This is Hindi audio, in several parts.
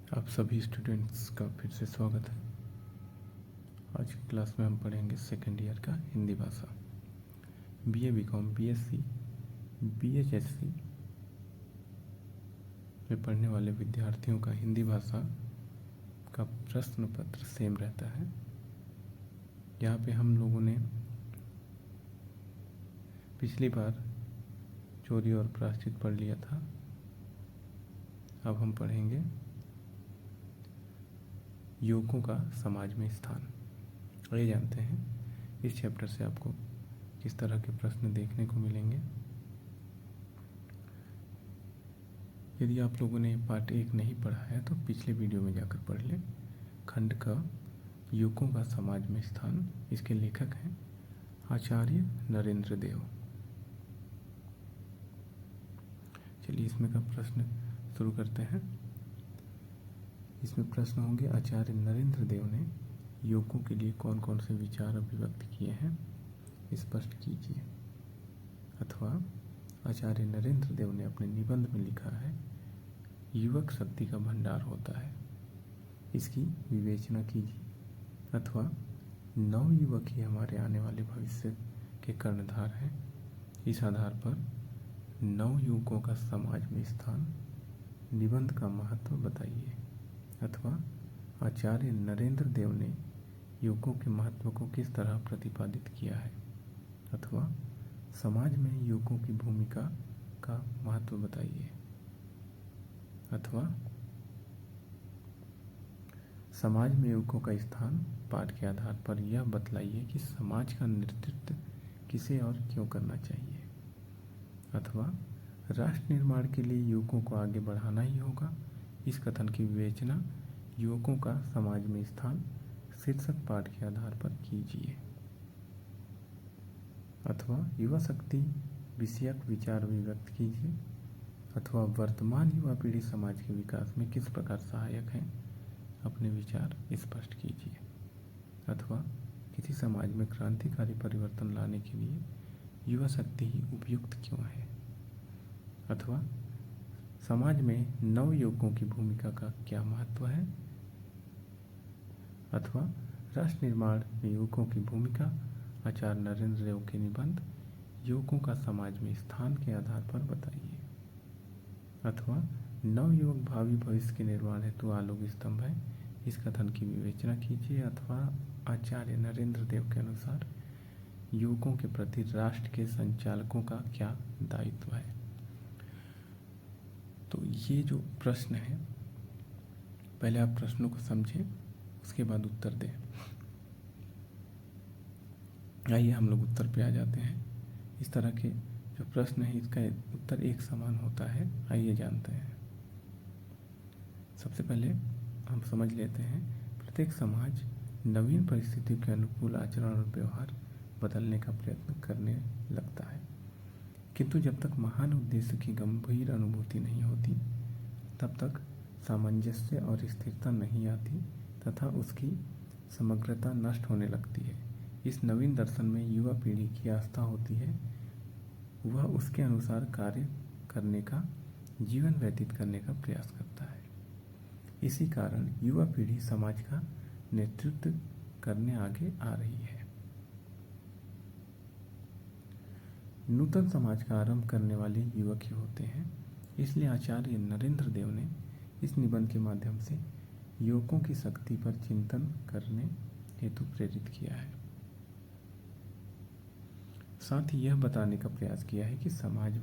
आप सभी स्टूडेंट्स का फिर से स्वागत है। आज की क्लास में हम पढ़ेंगे सेकेंड ईयर का हिंदी भाषा, बीए, बीकॉम, बीएससी, बीएचएससी में पढ़ने वाले विद्यार्थियों का हिंदी भाषा का प्रश्न पत्र सेम रहता है। यहाँ पे हम लोगों ने पिछली बार चोरी और प्रायश्चित पढ़ लिया था। अब हम पढ़ेंगे युवकों का समाज में स्थान। आइए जानते हैं इस चैप्टर से आपको किस तरह के प्रश्न देखने को मिलेंगे। यदि आप लोगों ने पार्ट 1 नहीं पढ़ा है तो पिछले वीडियो में जाकर पढ़ लें। खंड का युवकों का समाज में स्थान, इसके लेखक हैं आचार्य नरेंद्र देव। चलिए इसमें का प्रश्न शुरू करते हैं। इसमें प्रश्न होंगे, आचार्य नरेंद्र देव ने युवकों के लिए कौन कौन से विचार अभिव्यक्त किए हैं, स्पष्ट कीजिए। अथवा आचार्य नरेंद्र देव ने अपने निबंध में लिखा है, युवक शक्ति का भंडार होता है, इसकी विवेचना कीजिए। अथवा नव युवक ही हमारे आने वाले भविष्य के कर्णधार हैं, इस आधार पर नव युवकों का समाज में स्थान, निबंध का महत्व बताइए। अथवा आचार्य नरेंद्र देव ने युवकों के महत्व को किस तरह प्रतिपादित किया है। अथवा समाज में युवकों की भूमिका का महत्व बताइए। अथवा समाज में युवकों का स्थान, पाठ के आधार पर यह बतलाइए कि समाज का नेतृत्व किसे और क्यों करना चाहिए। अथवा राष्ट्र निर्माण के लिए युवकों को आगे बढ़ाना ही होगा, इस कथन की विवेचना युवकों का समाज में स्थान शीर्षक पाठ के आधार पर कीजिए। अथवा युवा शक्ति विषयक विचार अभिव्यक्त कीजिए। अथवा वर्तमान युवा पीढ़ी समाज के विकास में किस प्रकार सहायक है, अपने विचार स्पष्ट कीजिए। अथवा किसी समाज में क्रांतिकारी परिवर्तन लाने के लिए युवा शक्ति ही उपयुक्त क्यों है। अथवा समाज में नव युवकों की भूमिका का क्या महत्व है। अथवा राष्ट्र निर्माण में युवकों की भूमिका, आचार्य नरेंद्र देव के निबंध, युवकों का समाज में स्थान के आधार पर बताइए। अथवा नव युवक भावी भविष्य के निर्माण हेतु आलोक स्तंभ है, इस कथन की विवेचना कीजिए। अथवा आचार्य नरेंद्र देव के अनुसार युवकों के प्रति राष्ट्र के संचालकों का क्या दायित्व है। तो ये जो प्रश्न है, पहले आप प्रश्नों को समझें, उसके बाद उत्तर दें। आइए हम लोग उत्तर पे आ जाते हैं। इस तरह के जो प्रश्न है इसका उत्तर एक समान होता है। आइए जानते हैं। सबसे पहले हम समझ लेते हैं, प्रत्येक समाज नवीन परिस्थितियों के अनुकूल आचरण और व्यवहार बदलने का प्रयत्न करने लगता है, किंतु जब तक महान उद्देश्य की गंभीर अनुभूति नहीं होती तब तक सामंजस्य और स्थिरता नहीं आती तथा उसकी समग्रता नष्ट होने लगती है। इस नवीन दर्शन में युवा पीढ़ी की आस्था होती है, वह उसके अनुसार कार्य करने का, जीवन व्यतीत करने का प्रयास करता है। इसी कारण युवा पीढ़ी समाज का नेतृत्व करने आगे आ रही है। नूतन समाज का आरंभ करने वाले युवक ही होते हैं, इसलिए आचार्य नरेंद्र देव ने इस निबंध के माध्यम से युवकों की शक्ति पर चिंतन करने हेतु प्रेरित किया है। साथ ही यह बताने का प्रयास किया है कि समाज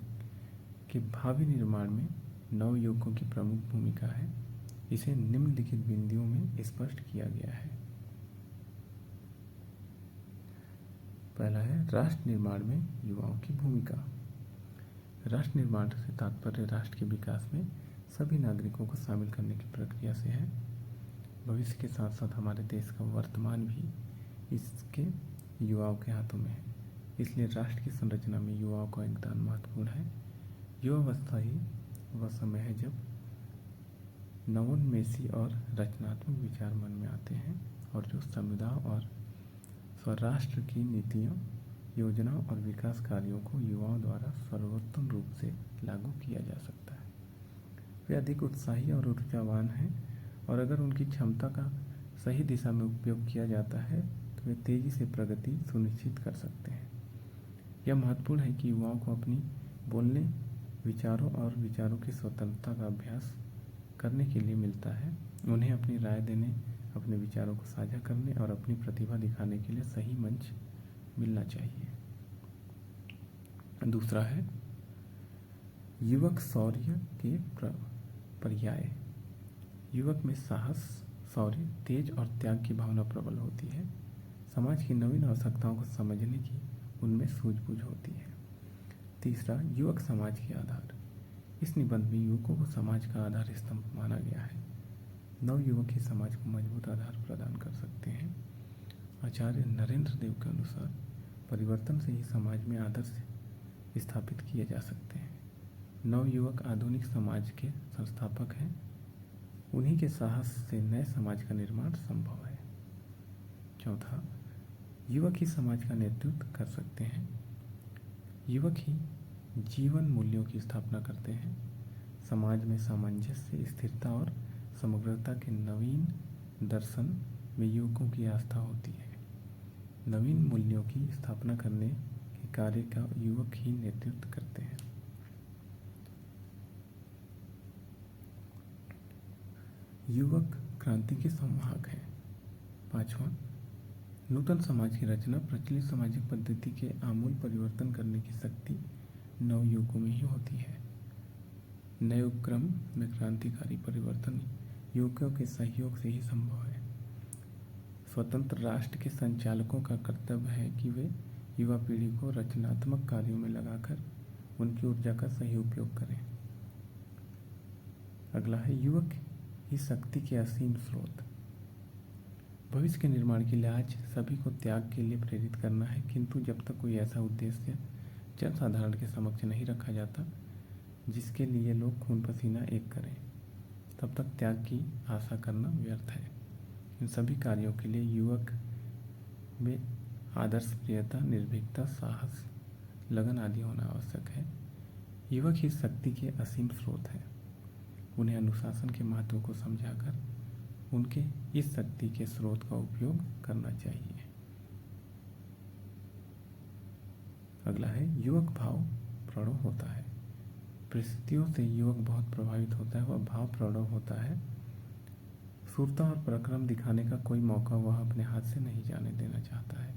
के भावी निर्माण में नव युवकों की प्रमुख भूमिका है। इसे निम्नलिखित बिंदुओं में स्पष्ट किया गया है। पहला है राष्ट्र निर्माण में युवाओं की भूमिका। राष्ट्र निर्माण से तात्पर्य राष्ट्र के विकास में सभी नागरिकों को शामिल करने की प्रक्रिया से है। भविष्य के साथ साथ हमारे देश का वर्तमान भी इसके युवाओं के हाथों में है, इसलिए राष्ट्र की संरचना में युवाओं का योगदान महत्वपूर्ण है। युवावस्था ही वह समय है जब नवोन्मेषी और रचनात्मक विचार मन में आते हैं और जो समुदाय और स्वराष्ट्र की नीतियों, योजनाओं और विकास कार्यों को युवाओं द्वारा सर्वोत्तम रूप से लागू किया जा सकता है। वे अधिक उत्साही और ऊर्जावान हैं और अगर उनकी क्षमता का सही दिशा में उपयोग किया जाता है तो वे तेज़ी से प्रगति सुनिश्चित कर सकते हैं। यह महत्वपूर्ण है कि युवाओं को अपनी बोलने, विचारों और विचारों की स्वतंत्रता का अभ्यास करने के लिए मिलता है। उन्हें अपनी राय देने, अपने विचारों को साझा करने और अपनी प्रतिभा दिखाने के लिए सही मंच मिलना चाहिए। दूसरा है युवक शौर्य के पर्याय। युवक में साहस, शौर्य, तेज और त्याग की भावना प्रबल होती है। समाज की नवीन आवश्यकताओं को समझने की उनमें सूझबूझ होती है। तीसरा, युवक समाज के आधार। इस निबंध में युवकों को समाज का आधार स्तंभ माना गया है। नव युवक ही समाज को मजबूत आधार प्रदान कर सकते हैं। आचार्य नरेंद्र देव के अनुसार परिवर्तन से ही समाज में आदर्श स्थापित किए जा सकते हैं। नव युवक आधुनिक समाज के संस्थापक हैं। उन्हीं के साहस से नए समाज का निर्माण संभव है। चौथा, युवक ही समाज का नेतृत्व कर सकते हैं। युवक ही जीवन मूल्यों की स्थापना करते हैं। समाज में सामंजस्य, स्थिरता और समग्रता के नवीन दर्शन में युवकों की आस्था होती है। नवीन मूल्यों की स्थापना करने के कार्य का युवक ही नेतृत्व करते हैं। युवक क्रांति के संवाहक हैं। पांचवा, नूतन समाज की रचना, प्रचलित सामाजिक पद्धति के आमूल परिवर्तन करने की शक्ति नव युवकों में ही होती है। नए उपक्रम में क्रांतिकारी परिवर्तन युवकों के सहयोग से ही संभव है। स्वतंत्र राष्ट्र के संचालकों का कर्तव्य है कि वे युवा पीढ़ी को रचनात्मक कार्यों में लगाकर उनकी ऊर्जा का सही उपयोग करें। अगला है युवक ही शक्ति के असीम स्रोत। भविष्य के निर्माण के लिए आज सभी को त्याग के लिए प्रेरित करना है, किंतु जब तक कोई ऐसा उद्देश्य जनसाधारण के समक्ष नहीं रखा जाता जिसके लिए लोग खून पसीना एक करें, तब तक त्याग की आशा करना व्यर्थ है। इन सभी कार्यों के लिए युवक में आदर्श प्रियता, निर्भीकता, साहस, लगन आदि होना आवश्यक है। युवक ही शक्ति के असीम स्रोत हैं। उन्हें अनुशासन के महत्व को समझाकर उनके इस शक्ति के स्रोत का उपयोग करना चाहिए। अगला है युवक भाव प्रणव होता है। परिस्थितियों से युवक बहुत प्रभावित होता है, वह भाव प्रणव होता है। शूरता और पराक्रम दिखाने का कोई मौका वह अपने हाथ से नहीं जाने देना चाहता है।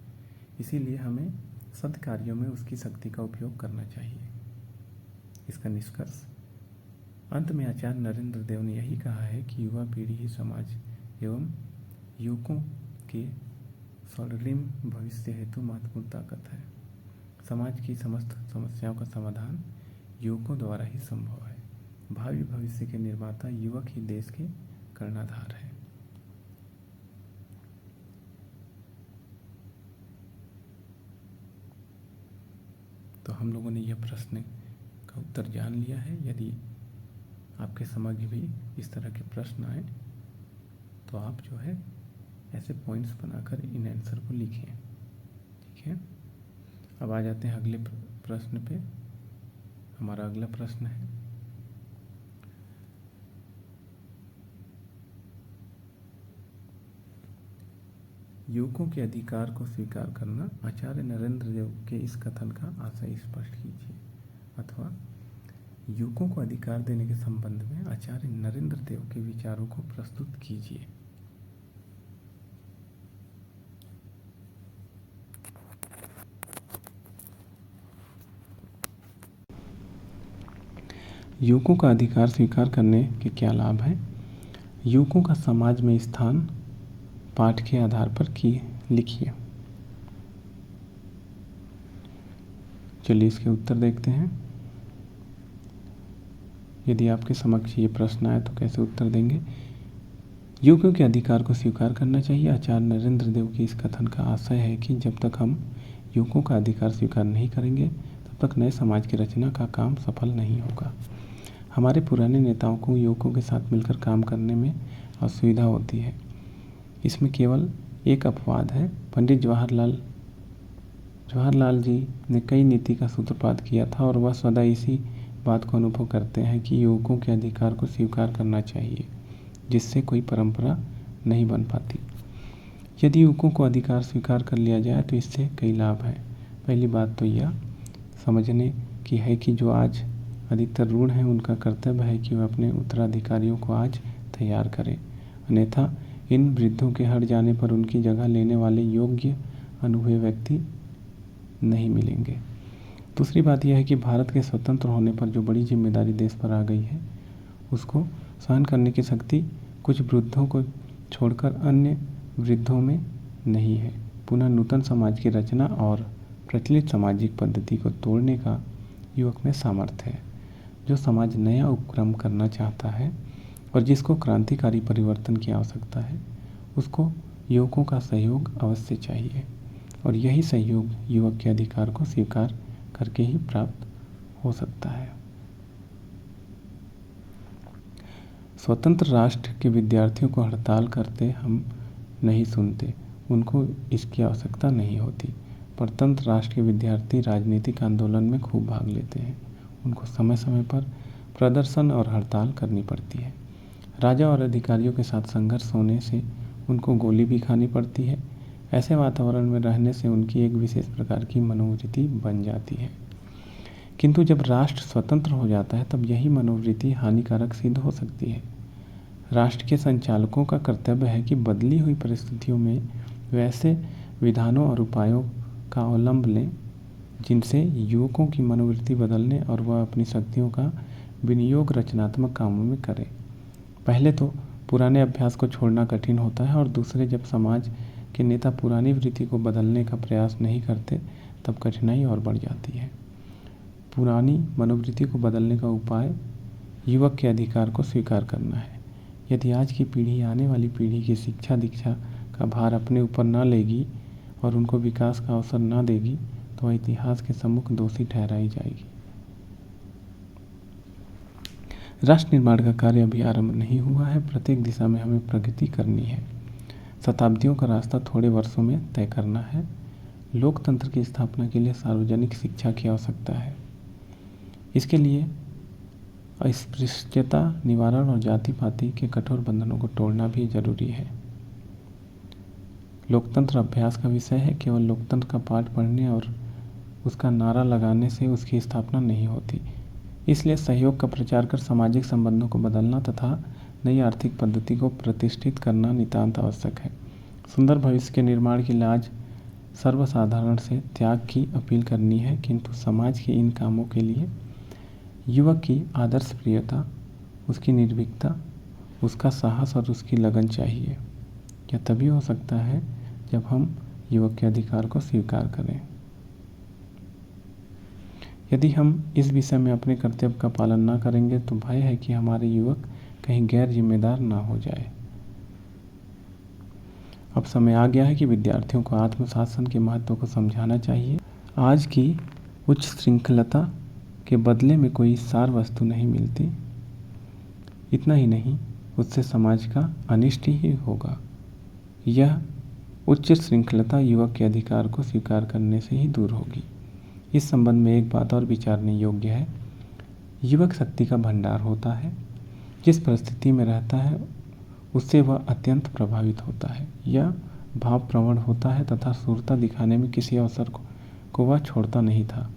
इसीलिए हमें सद्कार्यों में उसकी शक्ति का उपयोग करना चाहिए। इसका निष्कर्ष अंत में आचार्य नरेंद्र देव ने यही कहा है कि युवा पीढ़ी ही समाज एवं युवकों के स्वर्णिम भविष्य हेतु महत्वपूर्ण ताकत है। समाज की समस्त समस्याओं का समाधान युवकों द्वारा ही संभव है। भावी भविष्य के निर्माता युवक ही देश के कर्णधार है। तो हम लोगों ने यह प्रश्न का उत्तर जान लिया है। यदि आपके समझ भी इस तरह के प्रश्न आए तो आप जो है ऐसे पॉइंट्स बनाकर इन आंसर को लिखें। ठीक है, अब आ जाते हैं अगले प्रश्न पे। हमारा अगला प्रश्न है, युवकों के अधिकार को स्वीकार करना। आचार्य नरेंद्र देव के इस कथन का आशय स्पष्ट कीजिए। अथवा युवकों को अधिकार देने के संबंध में आचार्य नरेंद्र देव के विचारों को प्रस्तुत कीजिए। युवकों का अधिकार स्वीकार करने के क्या लाभ हैं? युवकों का समाज में स्थान पाठ के आधार पर लिखिए। चलिए इसके उत्तर देखते हैं। यदि आपके समक्ष ये प्रश्न आए तो कैसे उत्तर देंगे? युवकों के अधिकार को स्वीकार करना चाहिए। आचार्य नरेंद्र देव के इस कथन का आशय है कि जब तक हम युवकों का अधिकार स्वीकार नहीं करेंगे तब तक नए समाज की रचना का काम सफल नहीं होगा। हमारे पुराने नेताओं को युवकों के साथ मिलकर काम करने में असुविधा होती है। इसमें केवल एक अपवाद है। पंडित जवाहरलाल जी ने कई नीति का सूत्रपात किया था और वह सदा इसी बात को अनुभव करते हैं कि युवकों के अधिकार को स्वीकार करना चाहिए। जिससे कोई परंपरा नहीं बन पाती। यदि युवकों को अधिकार स्वीकार कर लिया जाए तो इससे कई लाभ हैं। पहली बात तो यह समझने की है कि जो आज अधिकतर रूढ़ हैं उनका कर्तव्य है कि वह अपने उत्तराधिकारियों को आज तैयार करें, अन्यथा इन वृद्धों के हट जाने पर उनकी जगह लेने वाले योग्य अनुभवी व्यक्ति नहीं मिलेंगे। दूसरी बात यह है कि भारत के स्वतंत्र होने पर जो बड़ी जिम्मेदारी देश पर आ गई है उसको सहन करने की शक्ति कुछ वृद्धों को छोड़कर अन्य वृद्धों में नहीं है। पुनः नूतन समाज की रचना और प्रचलित सामाजिक पद्धति को तोड़ने का युवक में सामर्थ्य है। जो समाज नया उपक्रम करना चाहता है और जिसको क्रांतिकारी परिवर्तन की आवश्यकता है उसको युवकों का सहयोग अवश्य चाहिए, और यही सहयोग युवक के अधिकार को स्वीकार करके ही प्राप्त हो सकता है। स्वतंत्र राष्ट्र के विद्यार्थियों को हड़ताल करते हम नहीं सुनते, उनको इसकी आवश्यकता नहीं होती। परतंत्र राष्ट्र के विद्यार्थी राजनीतिक आंदोलन में खूब भाग लेते हैं, उनको समय समय पर प्रदर्शन और हड़ताल करनी पड़ती है। राजा और अधिकारियों के साथ संघर्ष होने से उनको गोली भी खानी पड़ती है। ऐसे वातावरण में रहने से उनकी एक विशेष प्रकार की मनोवृत्ति बन जाती है, किंतु जब राष्ट्र स्वतंत्र हो जाता है तब यही मनोवृत्ति हानिकारक सिद्ध हो सकती है। राष्ट्र के संचालकों का कर्तव्य है कि बदली हुई परिस्थितियों में वैसे विधानों और उपायों का अवलंब लें जिनसे युवकों की मनोवृत्ति बदलने और वह अपनी शक्तियों का विनियोग रचनात्मक कामों में करें। पहले तो पुराने अभ्यास को छोड़ना कठिन होता है, और दूसरे जब समाज के नेता पुरानी वृत्ति को बदलने का प्रयास नहीं करते तब कठिनाई और बढ़ जाती है। पुरानी मनोवृत्ति को बदलने का उपाय युवक के अधिकार को स्वीकार करना है। यदि आज की पीढ़ी आने वाली पीढ़ी की शिक्षा दीक्षा का भार अपने ऊपर न लेगी और उनको विकास का अवसर न देगी तो वह इतिहास के सम्मुख दोषी ठहराई जाएगी। राष्ट्र निर्माण का कार्य अभी आरंभ नहीं हुआ है, प्रत्येक दिशा में हमें प्रगति करनी है। शताब्दियों का रास्ता थोड़े वर्षों में तय करना है। लोकतंत्र की स्थापना के लिए सार्वजनिक शिक्षा की आवश्यकता है। इसके लिए अस्पृश्यता निवारण और जाति पाति के कठोर बंधनों को तोड़ना भी जरूरी है। लोकतंत्र अभ्यास का विषय है, केवल लोकतंत्र का पाठ पढ़ने और उसका नारा लगाने से उसकी स्थापना नहीं होती। इसलिए सहयोग का प्रचार कर सामाजिक संबंधों को बदलना तथा नई आर्थिक पद्धति को प्रतिष्ठित करना नितांत आवश्यक है। सुंदर भविष्य के निर्माण के लिए आज सर्वसाधारण से त्याग की अपील करनी है, किंतु समाज के इन कामों के लिए युवक की आदर्श प्रियता, उसकी निर्भीकता, उसका साहस और उसकी लगन चाहिए। यह तभी हो सकता है जब हम युवक के अधिकार को स्वीकार करें। यदि हम इस विषय में अपने कर्तव्य का पालन न करेंगे तो भय है कि हमारे युवक कहीं गैर जिम्मेदार ना हो जाए। अब समय आ गया है कि विद्यार्थियों को आत्मशासन के महत्व को समझाना चाहिए। आज की उच्च श्रृंखलता के बदले में कोई सार वस्तु नहीं मिलती। इतना ही नहीं, उससे समाज का अनिष्ट ही होगा। यह उच्च श्रृंखलता युवक के अधिकार को स्वीकार करने से ही दूर होगी। इस संबंध में एक बात और विचारने योग्य है। युवक शक्ति का भंडार होता है। जिस परिस्थिति में रहता है उससे वह अत्यंत प्रभावित होता है। यह भावप्रवण होता है तथा शूरता दिखाने में किसी अवसर को वह छोड़ता नहीं था।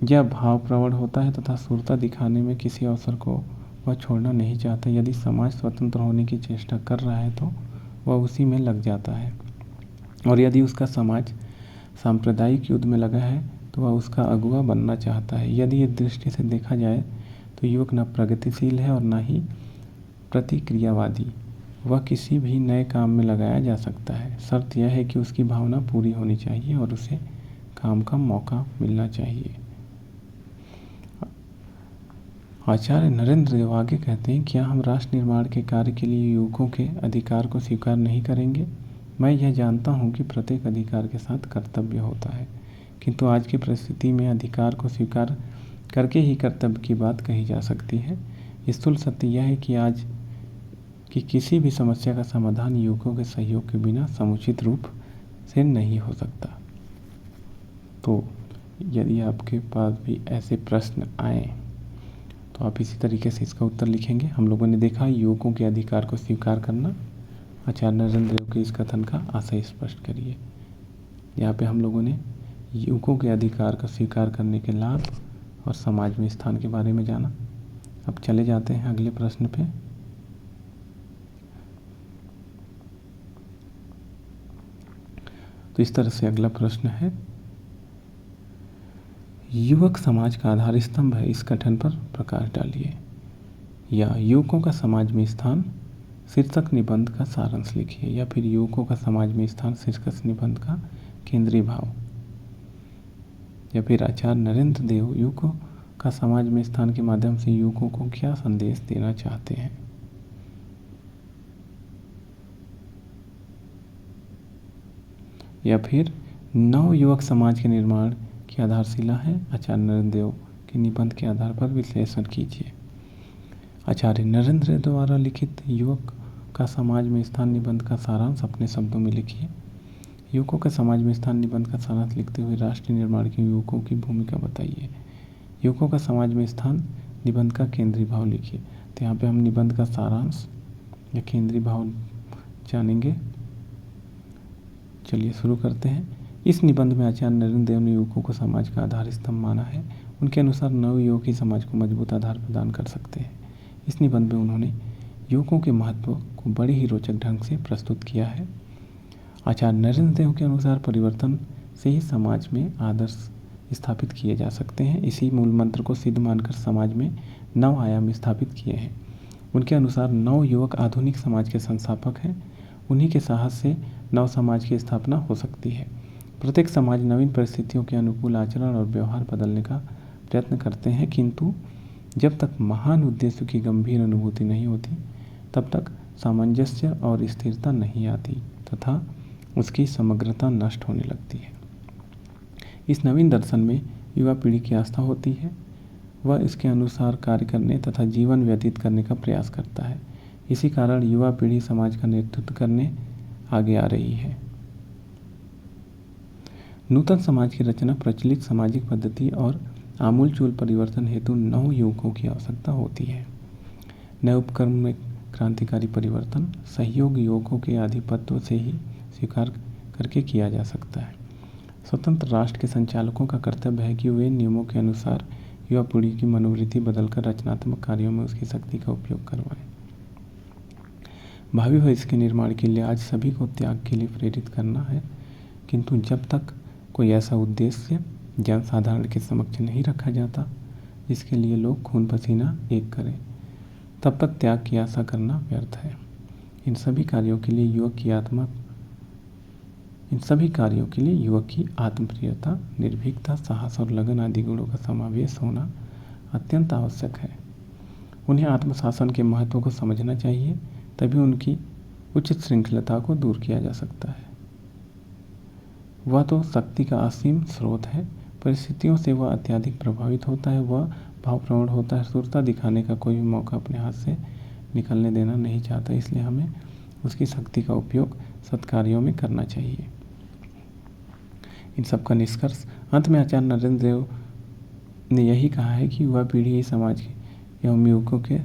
यह भावप्रवण होता है तथा शूरता दिखाने में किसी अवसर को वह छोड़ना नहीं चाहता। यदि समाज स्वतंत्र होने की चेष्टा कर रहा है तो वह उसी में लग जाता है, और यदि उसका समाज सांप्रदायिक युद्ध में लगा है तो वह उसका अगुवा बनना चाहता है। यदि इस दृष्टि से देखा जाए तो युवक न प्रगतिशील है और न ही प्रतिक्रियावादी। वह किसी भी नए काम में लगाया जा सकता है। शर्त यह है कि उसकी भावना पूरी होनी चाहिए और उसे काम का मौका मिलना चाहिए। आचार्य नरेंद्र देव आगे कहते हैं, क्या हम राष्ट्र निर्माण के कार्य के लिए युवकों के अधिकार को स्वीकार नहीं करेंगे? मैं यह जानता हूँ कि प्रत्येक अधिकार के साथ कर्तव्य होता है, किंतु आज की परिस्थिति में अधिकार को स्वीकार करके ही कर्तव्य की बात कही जा सकती है। स्थूल सत्य यह है कि आज की किसी भी समस्या का समाधान युवकों के सहयोग के बिना समुचित रूप से नहीं हो सकता। तो यदि आपके पास भी ऐसे प्रश्न आए तो तो आप इसी तरीके से इसका उत्तर लिखेंगे। हम लोगों ने देखा युवकों के अधिकार को स्वीकार करना। आचार्य नरेंद्र देव के इस कथन का आशय स्पष्ट करिए। यहाँ पे हम लोगों ने युवकों के अधिकार का स्वीकार करने के लाभ और समाज में स्थान के बारे में जाना। अब चले जाते हैं अगले प्रश्न पे। तो इस तरह से अगला प्रश्न है, युवक समाज का आधार स्तंभ है, इस कथन पर प्रकाश डालिए। या युवकों का समाज में स्थान शीर्षक निबंध का सारांश लिखिए। या फिर युवकों का समाज में स्थान शीर्षक निबंध का केंद्रीय भाव। या फिर आचार्य नरेंद्र देव युवकों का समाज में स्थान के माध्यम से युवकों को क्या संदेश देना चाहते हैं। या फिर नव युवक समाज के निर्माण की आधारशिला है, आचार्य नरेंद्र देव के निबंध के आधार पर विश्लेषण कीजिए। आचार्य नरेंद्र द्वारा लिखित युवक का समाज में स्थान निबंध का सारांश अपने शब्दों में लिखिए। युवकों के समाज में स्थान निबंध का सारांश लिखते हुए राष्ट्र निर्माण के युवकों की भूमिका बताइए। युवकों का समाज में स्थान निबंध का केंद्रीय भाव लिखिए। तो यहाँ पे हम निबंध का सारांश या केंद्रीय भाव जानेंगे। चलिए शुरू करते हैं। इस निबंध में आचार्य नरेंद्र देव ने युवकों को समाज का आधार स्तंभ माना है। उनके अनुसार नव युवक ही समाज को मजबूत आधार प्रदान कर सकते हैं। इस निबंध में उन्होंने युवकों के महत्व को बड़े ही रोचक ढंग से प्रस्तुत किया है। आचार्य नरेंद्र देव के अनुसार परिवर्तन से ही समाज में आदर्श स्थापित किए जा सकते हैं। इसी मूल मंत्र को सिद्ध मानकर समाज में नव आयाम स्थापित किए हैं। उनके अनुसार नव युवक आधुनिक समाज के संस्थापक हैं। उन्हीं के साहस से नव समाज की स्थापना हो सकती है। प्रत्येक समाज नवीन परिस्थितियों के अनुकूल आचरण और व्यवहार बदलने का प्रयत्न करते हैं, किंतु जब तक महान उद्देश्यों की गंभीर अनुभूति नहीं होती तब तक सामंजस्य और स्थिरता नहीं आती तथा उसकी समग्रता नष्ट होने लगती है। इस नवीन दर्शन में युवा पीढ़ी की आस्था होती है। वह इसके अनुसार कार्य करने तथा जीवन व्यतीत करने का प्रयास करता है। इसी कारण युवा पीढ़ी समाज का नेतृत्व करने आगे आ रही है। नूतन समाज की रचना, प्रचलित सामाजिक पद्धति और आमूलचूल परिवर्तन हेतु नव युवकों की आवश्यकता होती है। नए उपक्रम में क्रांतिकारी परिवर्तन सहयोग युवकों के आधिपत्य से ही स्वीकार करके किया जा सकता है। स्वतंत्र राष्ट्र के संचालकों का कर्तव्य है कि वे नियमों के अनुसार युवा पीढ़ी की मनोवृत्ति बदलकर रचनात्मक कार्यों में उसकी शक्ति का उपयोग करवाएं। भावी भविष्य के निर्माण के लिए आज सभी को त्याग के लिए प्रेरित करना है, किंतु जब तक कोई ऐसा उद्देश्य जनसाधारण के समक्ष नहीं रखा जाता जिसके लिए लोग खून पसीना एक करें, तब तक त्याग की आशा करना व्यर्थ है। इन सभी कार्यों के लिए युवक की आत्मप्रियता, निर्भीकता, साहस और लगन आदि गुणों का समावेश होना अत्यंत आवश्यक है। उन्हें आत्मशासन के महत्व को समझना चाहिए, तभी उनकी उचित श्रृंखलता को दूर किया जा सकता है। वह तो शक्ति का असीम स्रोत है। परिस्थितियों से वह अत्यधिक प्रभावित होता है। वह भावप्रवण होता है। शूरता दिखाने का कोई भी मौका अपने हाथ से निकलने देना नहीं चाहता, इसलिए हमें उसकी शक्ति का उपयोग सत्कार्यों में करना चाहिए। इन सब का निष्कर्ष अंत में आचार्य नरेंद्र देव ने यही कहा है कि युवा पीढ़ी ही समाज के एवं युवकों के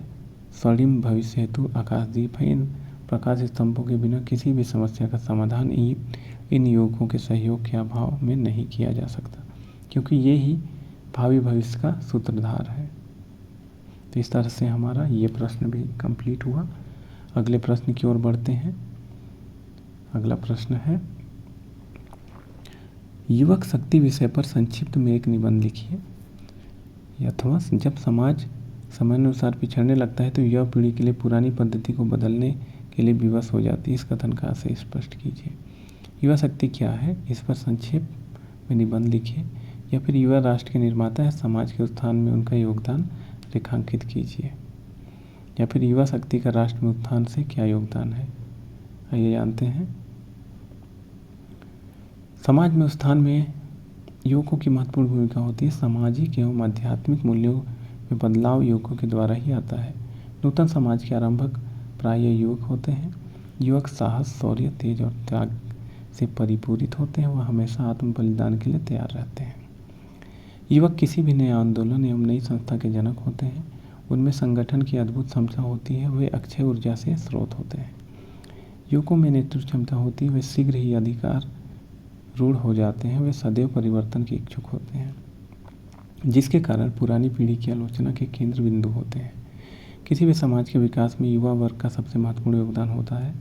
स्वर्णिम भविष्य हेतु आकाशदीप है। इन प्रकाश स्तंभों के बिना किसी भी समस्या का समाधान इन युवकों के सहयोग के अभाव में नहीं किया जा सकता, क्योंकि ये ही भावी भविष्य का सूत्रधार है। तो इस तरह से हमारा ये प्रश्न भी कंप्लीट हुआ। अगले प्रश्न की ओर बढ़ते हैं। अगला प्रश्न है, युवक शक्ति विषय पर संक्षिप्त में एक निबंध लिखिए। अथवा जब समाज समयानुसार पिछड़ने लगता है तो युवा पीढ़ी के लिए पुरानी पद्धति को बदलने के लिए विवश हो जाती है। इस कथन का आशय स्पष्ट कीजिए। युवा शक्ति क्या है, इस पर संक्षेप में निबंध लिखिए। या फिर युवा राष्ट्र के निर्माता है, समाज के उत्थान में उनका योगदान रेखांकित कीजिए। या फिर युवा शक्ति का राष्ट्र में उत्थान से क्या योगदान है, आइए जानते हैं। समाज में उत्थान में युवकों की महत्वपूर्ण भूमिका होती है। सामाजिक एवं आध्यात्मिक मूल्यों में बदलाव युवकों के द्वारा ही आता है। नूतन समाज के आरंभक प्रायः युवक होते हैं। युवक साहस, शौर्य, तेज और त्याग से परिपूरित होते हैं। वह हमेशा आत्म बलिदान के लिए तैयार रहते हैं। युवक किसी भी नए आंदोलन एवं नई संस्था के जनक होते हैं। उनमें संगठन की अद्भुत क्षमता होती है, वे अक्षय ऊर्जा से स्रोत होते हैं। युवकों में नेतृत्व क्षमता होती है, वे शीघ्र ही अधिकार रूढ़ हो जाते हैं, वे सदैव परिवर्तन के इच्छुक होते हैं, जिसके कारण पुरानी पीढ़ी की आलोचना के केंद्र बिंदु होते हैं। किसी भी समाज के विकास में युवा वर्ग का सबसे महत्वपूर्ण योगदान होता है।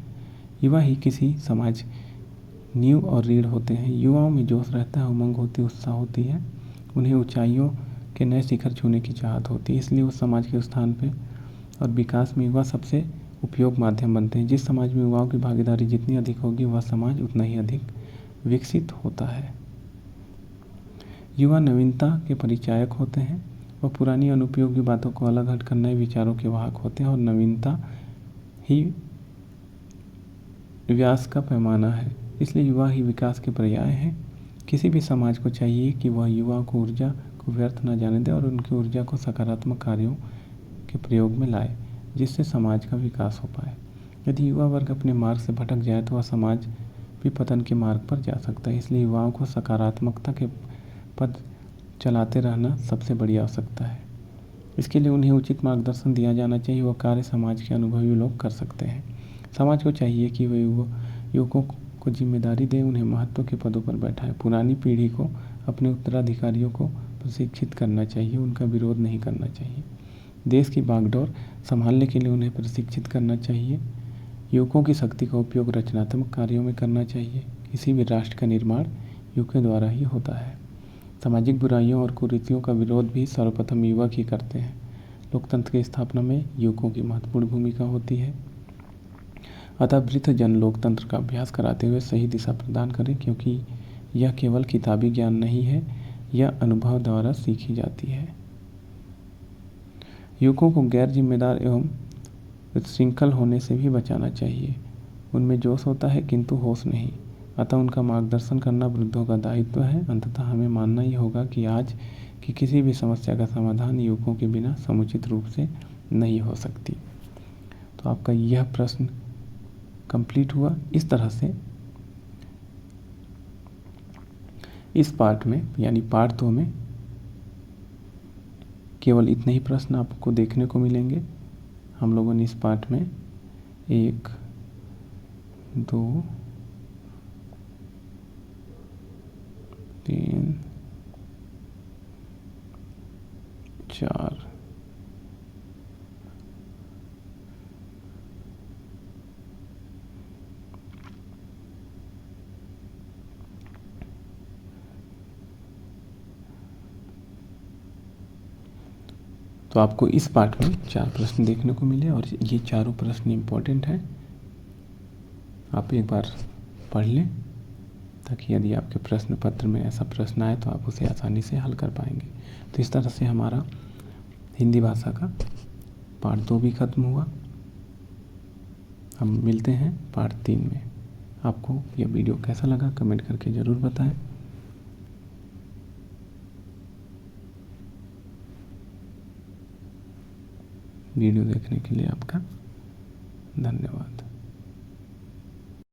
युवा ही किसी समाज नींव और रीढ़ होते हैं। युवाओं में जोश रहता है, उमंग होती है, उत्साह होती है, उन्हें ऊंचाइयों के नए शिखर छूने की चाहत होती है। इसलिए उस समाज के उत्थान पे और विकास में युवा सबसे उपयोग माध्यम बनते हैं। जिस समाज में युवाओं की भागीदारी जितनी अधिक होगी, वह समाज उतना ही अधिक विकसित होता है। युवा नवीनता के परिचायक होते हैं। वह पुरानी अनुपयोगी बातों को अलग हटकर नए विचारों के वाहक होते हैं और नवीनता ही विकास का पैमाना है। इसलिए युवा ही विकास के पर्याय हैं। किसी भी समाज को चाहिए कि वह युवाओं को ऊर्जा को व्यर्थ न जाने दे और उनकी ऊर्जा को सकारात्मक कार्यों के प्रयोग में लाए, जिससे समाज का विकास हो पाए। यदि युवा वर्ग अपने मार्ग से भटक जाए तो वह समाज भी पतन के मार्ग पर जा सकता है। इसलिए युवाओं को सकारात्मकता के पद चलाते रहना सबसे बड़ी आवश्यकता है। इसके लिए उन्हें उचित मार्गदर्शन दिया जाना चाहिए। वह कार्य समाज के अनुभवी लोग कर सकते हैं। समाज को चाहिए कि वे युवकों को जिम्मेदारी दें, उन्हें महत्व के पदों पर बैठाएं। पुरानी पीढ़ी को अपने उत्तराधिकारियों को प्रशिक्षित करना चाहिए, उनका विरोध नहीं करना चाहिए। देश की बागडोर संभालने के लिए उन्हें प्रशिक्षित करना चाहिए। युवकों की शक्ति का उपयोग रचनात्मक कार्यों में करना चाहिए। किसी भी राष्ट्र का निर्माण युवकों द्वारा ही होता है। सामाजिक बुराइयों और कुरीतियों का विरोध भी सर्वप्रथम युवक ही करते हैं। लोकतंत्र की स्थापना में युवकों की महत्वपूर्ण भूमिका होती है। अतः वृद्ध जन लोकतंत्र का अभ्यास कराते हुए सही दिशा प्रदान करें, क्योंकि यह केवल किताबी ज्ञान नहीं है, यह अनुभव द्वारा सीखी जाती है। युवकों को गैर जिम्मेदार एवं उच्छृंखल होने से भी बचाना चाहिए। उनमें जोश होता है किंतु होश नहीं, अतः उनका मार्गदर्शन करना वृद्धों का दायित्व है। अंततः हमें मानना ही होगा कि आज की किसी भी समस्या का समाधान युवकों के बिना समुचित रूप से नहीं हो सकती। तो आपका यह प्रश्न कंप्लीट हुआ। इस तरह से इस पार्ट में यानी पार्ट 2 में केवल इतने ही प्रश्न आपको देखने को मिलेंगे। हम लोगों ने इस पार्ट में 1, 2, 3, 4 तो आपको इस पार्ट में 4 प्रश्न देखने को मिले और ये चारों प्रश्न इम्पोर्टेंट हैं। आप एक बार पढ़ लें ताकि यदि आपके प्रश्न पत्र में ऐसा प्रश्न आए तो आप उसे आसानी से हल कर पाएंगे। तो इस तरह से हमारा हिंदी भाषा का पार्ट 2 भी खत्म हुआ। हम मिलते हैं पार्ट 3 में। आपको यह वीडियो कैसा लगा कमेंट करके ज़रूर बताएं। वीडियो देखने के लिए आपका धन्यवाद।